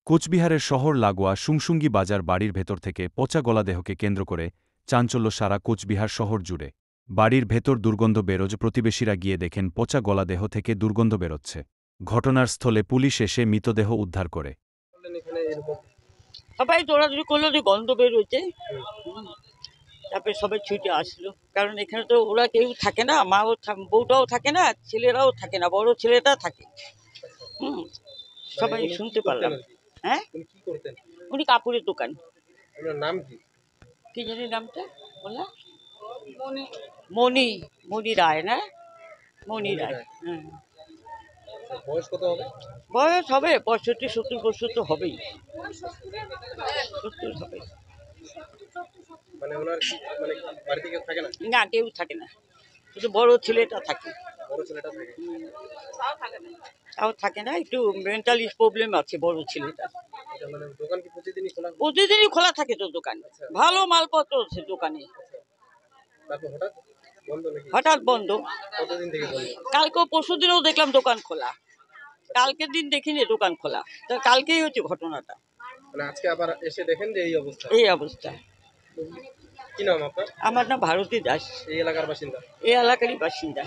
কোচবিহারের শহর লাগোয়া সুংসুঙ্গি বাজার বাড়ির ভেতর থেকে পচা গলা দেহকে কেন্দ্র করে চাঞ্চল্য সারা কোচবিহার শহর জুড়ে। বাড়ির ভেতর দুর্গন্ধ বেরোজ, প্রতিবেশীরা গিয়ে দেখেন পচা গলা দেহ থেকে দুর্গন্ধ বেরোচ্ছে। ঘটনার স্থলে পুলিশ এসে মৃতদেহ উদ্ধার করে। সবাই দৌড়াদৌড়ি করলো যে গন্ধ বের হয়েছে, তারপরে সবাই ছুটে আসলো। কারণ এখানে তো ওরা কেউ থাকে না, বউটাও থাকে না, ছেলেরাও থাকে না, বড় ছেলেটা থাকে। সবাই শুনতে পারলাম। হ্যাঁ, উনি কাপড়ের দোকান। নাম কি জানি নামটা বললা? মণি মণি রায় না? মণি রায়। হ্যাঁ, বয়স কত হবে? বয়স হবে 65-70 বছর তো হবেই। 70 হবে। মানে ওনার মানে বাড়িতে কেউ থাকে না? না, কেউ থাকে না, শুধু বড় ছেলেটা থাকে। বড় ছেলেটা থাকে? তাও থাকে না, একটু মেন্টালি প্রবলেম আছে বড় ছেলেটা। মানে দোকান কি প্রতিদিনই খোলা? প্রতিদিনই খোলা থাকে তো দোকান। ভালো মালপত্র আছে দোকানে। তারপর বন্ধ নাকি? হঠাৎ বন্ধ। কতদিন থেকে বন্ধ? কালকেও পরশু দিনেও দেখলাম দোকান খোলা, কালকের দিন দেখিনি দোকান খোলা, তো কালকেই হচ্ছে ঘটনাটা। মানে আজকে আবার এসে দেখেন যে এই অবস্থা? এই অবস্থা। কি নাম আপনার? আমার নাম ভারতী দাস। এই এলাকার বাসিন্দা? এই এলাকারই বাসিন্দা।